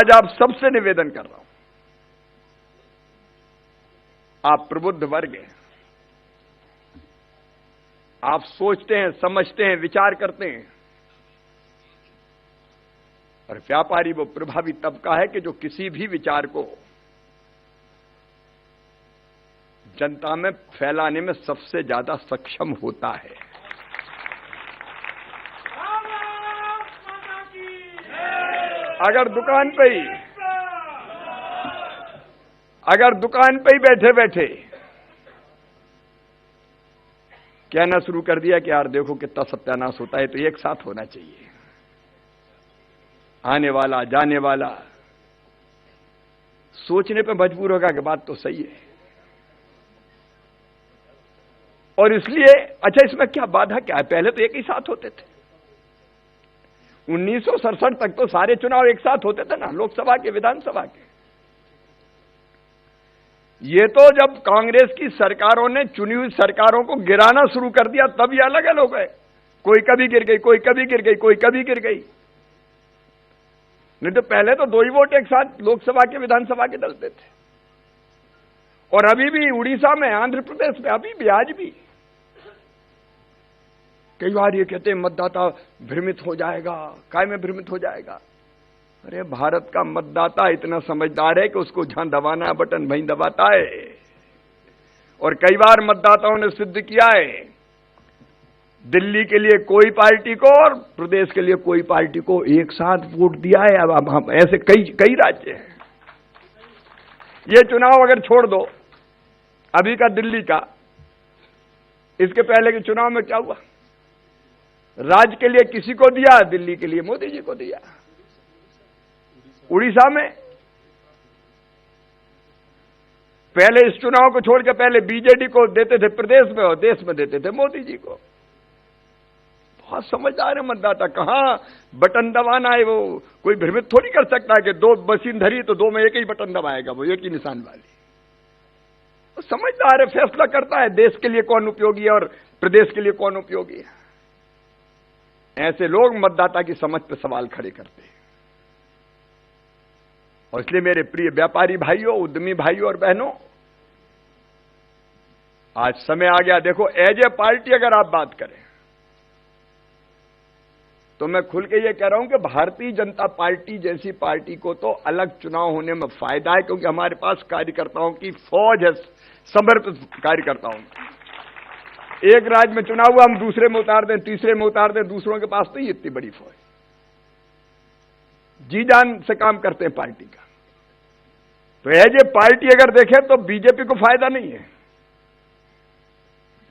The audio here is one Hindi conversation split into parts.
आज आप सबसे निवेदन कर रहा हूं, आप प्रबुद्ध वर्ग हैं, आप सोचते हैं, समझते हैं, विचार करते हैं, और व्यापारी वो प्रभावी तबका है कि जो किसी भी विचार को जनता में फैलाने में सबसे ज्यादा सक्षम होता है। अगर दुकान पे ही बैठे बैठे कहना शुरू कर दिया कि यार देखो कितना सत्यानाश होता है, तो एक साथ होना चाहिए, आने वाला जाने वाला सोचने पे मजबूर होगा कि बात तो सही है। और इसलिए अच्छा, इसमें क्या बाधा क्या है? पहले तो एक ही साथ होते थे, 1967 तक तो सारे चुनाव एक साथ होते थे ना, लोकसभा के, विधानसभा के। ये तो जब कांग्रेस की सरकारों ने चुनी हुई सरकारों को गिराना शुरू कर दिया तब ये अलग अलग हो गए, कोई कभी गिर गई, कोई कभी गिर गई, कोई कभी गिर गई। नहीं तो पहले तो 2 ही वोट एक साथ लोकसभा के, विधानसभा के डलते थे। और अभी भी उड़ीसा में, आंध्र प्रदेश में, अभी भी, आज भी कई बार ये कहते हैं मतदाता भ्रमित हो जाएगा। काय में भ्रमित हो जाएगा? अरे भारत का मतदाता इतना समझदार है कि उसको जहां दबाना है बटन वहीं दबाता है। और कई बार मतदाताओं ने सिद्ध किया है, दिल्ली के लिए कोई पार्टी को और प्रदेश के लिए कोई पार्टी को एक साथ वोट दिया है। अब हम ऐसे कई राज्य हैं। ये चुनाव अगर छोड़ दो, अभी का दिल्ली का, इसके पहले के चुनाव में क्या हुआ? राज्य के लिए किसी को दिया, दिल्ली के लिए मोदी जी को दिया। उड़ीसा में पहले इस चुनाव को छोड़ के पहले बीजेडी को देते थे प्रदेश में, और देश में देते थे मोदी जी को। बहुत समझदार है मतदाता, कहां बटन दबाना है वो कोई भ्रमित थोड़ी कर सकता है कि 2 मशीन धरी तो 2 में एक ही बटन दबाएगा, वो एक ही निशान वाली। वो समझदार है, फैसला करता है देश के लिए कौन उपयोगी है और प्रदेश के लिए कौन उपयोगी है। ऐसे लोग मतदाता की समझ पर सवाल खड़े करते हैं। और इसलिए मेरे प्रिय व्यापारी भाइयों, उद्यमी भाइयों और बहनों, आज समय आ गया। देखो, एज ए पार्टी अगर आप बात करें तो मैं खुल के ये कह रहा हूं कि भारतीय जनता पार्टी जैसी पार्टी को तो अलग चुनाव होने में फायदा है, क्योंकि हमारे पास कार्यकर्ताओं की फौज है, समर्पित कार्यकर्ताओं की। एक राज्य में चुनाव हुआ, हम दूसरे में उतार दें, तीसरे में उतार दें, दूसरों के पास तो ही इतनी बड़ी फौज, जी जान से काम करते हैं पार्टी का। तो एज ए पार्टी अगर देखें तो बीजेपी को फायदा नहीं है।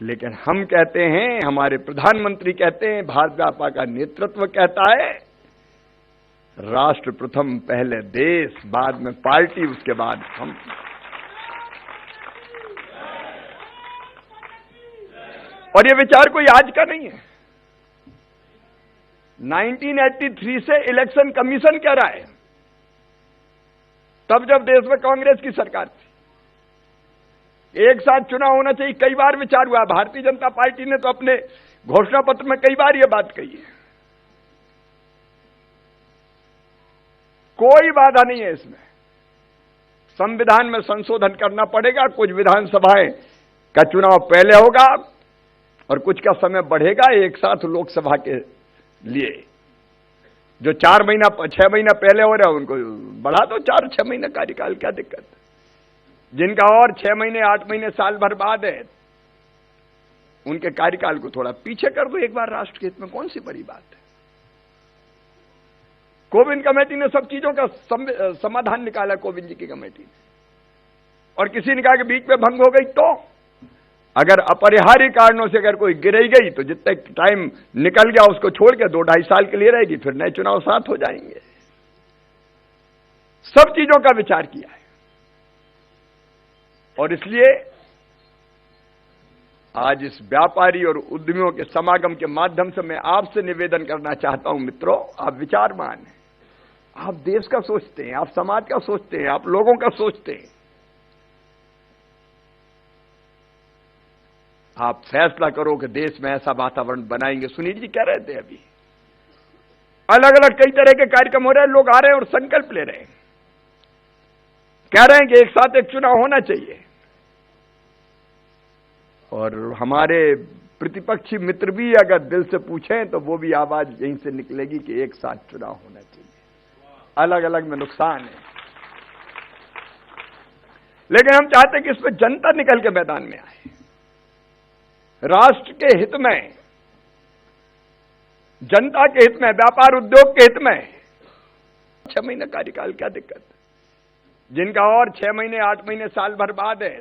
लेकिन हम कहते हैं, हमारे प्रधानमंत्री कहते हैं, भाजपा का नेतृत्व कहता है, राष्ट्र प्रथम, पहले देश, बाद में पार्टी, उसके बाद हम। और ये विचार कोई आज का नहीं है। 1983 से इलेक्शन कमीशन कह रहा है, तब जब देश में कांग्रेस की सरकार थी, एक साथ चुनाव होना चाहिए। कई बार विचार हुआ, भारतीय जनता पार्टी ने तो अपने घोषणा पत्र में कई बार यह बात कही है। कोई बाधा नहीं है इसमें। संविधान में संशोधन करना पड़ेगा, कुछ विधानसभाएं का चुनाव पहले होगा और कुछ का समय बढ़ेगा एक साथ लोकसभा के लिए। जो 4 महीना 6 महीना पहले हो रहा है उनको बढ़ा दो 4-6 महीने कार्यकाल, क्या दिक्कत? जिनका और 6 महीने 8 महीने साल भर बाद है, उनके कार्यकाल को थोड़ा पीछे कर दो एक बार, राष्ट्र के हित में कौन सी बड़ी बात है। कोविंद कमेटी ने सब चीजों का समाधान निकाला, कोविंद जी की कमेटी ने। और किसी ने कहा कि बीच में भंग हो गई, तो अगर अपरिहार्य कारणों से अगर कोई गिर गई तो जितने टाइम निकल गया उसको छोड़ के 2-2.5 साल के लिए रहेगी, फिर नए चुनाव साथ हो जाएंगे। सब चीजों का विचार किया है। और इसलिए आज इस व्यापारी और उद्यमियों के समागम के माध्यम से मैं आपसे निवेदन करना चाहता हूं, मित्रों, आप विचारवान हैं, आप देश का सोचते हैं, आप समाज का सोचते हैं, आप लोगों का सोचते हैं। आप फैसला करो कि देश में ऐसा वातावरण बनाएंगे। सुनील जी कह रहे थे, अभी अलग अलग कई तरह के कार्यक्रम हो रहे हैं, लोग आ रहे हैं और संकल्प ले रहे हैं। कह रहे हैं कि एक साथ एक चुनाव होना चाहिए, और हमारे प्रतिपक्षी मित्र भी अगर दिल से पूछें तो वो भी आवाज यहीं से निकलेगी कि एक साथ चुनाव होना चाहिए। अलग अलग में नुकसान है, लेकिन हम चाहते हैं कि इसमें जनता निकल के मैदान में आए, राष्ट्र के हित में, जनता के हित में, व्यापार उद्योग के हित में। 6 महीने कार्यकाल, क्या दिक्कत? जिनका और 6 महीने, 8 महीने, साल भर बाद है,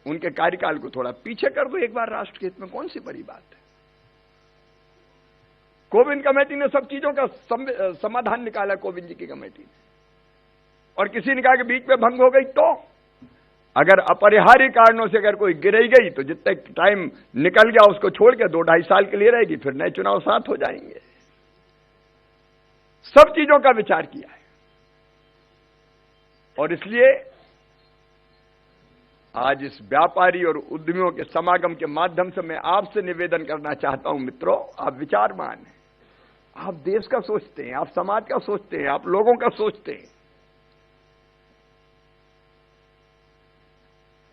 उनके कार्यकाल को थोड़ा पीछे कर दो एक बार राष्ट्र के हित में। कौन सी बड़ी बात है? कोविंद कमेटी ने सब चीजों का समाधान निकाला, कोविंद जी की कमेटी ने, और किसी ने कहा कि बीच में भंग हो गई तो अगर अपरिहार्य कारणों से अगर कोई गिर गई तो जितने टाइम निकल गया उसको छोड़ के 2-2.5 साल के लिए रहेगी, फिर नए चुनाव साथ हो जाएंगे। सब चीजों का विचार किया है, और इसलिए आज इस व्यापारी और उद्यमियों के समागम के माध्यम से मैं आपसे निवेदन करना चाहता हूं, मित्रों, आप विचारमान हैं, आप देश का सोचते हैं, आप समाज का सोचते हैं, आप लोगों का सोचते हैं।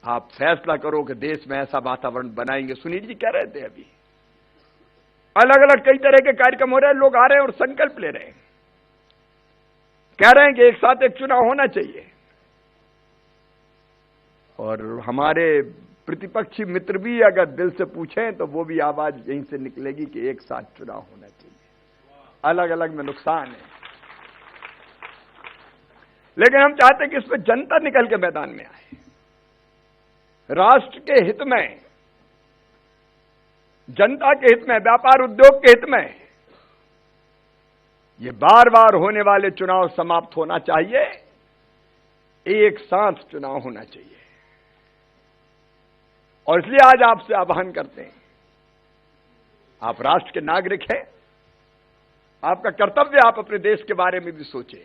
आप फैसला करो कि देश में ऐसा वातावरण बनाएंगे। सुनील जी कह रहे थे अभी, अलग अलग कई तरह के कार्यक्रम हो रहे हैं, लोग आ रहे हैं और संकल्प ले रहे हैं, कह रहे हैं कि एक साथ एक चुनाव होना चाहिए, और हमारे प्रतिपक्षी मित्र भी अगर दिल से पूछें तो वो भी आवाज यहीं से निकलेगी कि एक साथ चुनाव होना चाहिए। अलग अलग में नुकसान है, लेकिन हम चाहते हैं कि इसमें जनता निकल के मैदान में आए, राष्ट्र के हित में, जनता के हित में, व्यापार उद्योग के हित में। ये बार बार होने वाले चुनाव समाप्त होना चाहिए, एक साथ चुनाव होना चाहिए। और इसलिए आज आपसे आह्वान करते हैं, आप राष्ट्र के नागरिक हैं, आपका कर्तव्य आप अपने देश के बारे में भी सोचें।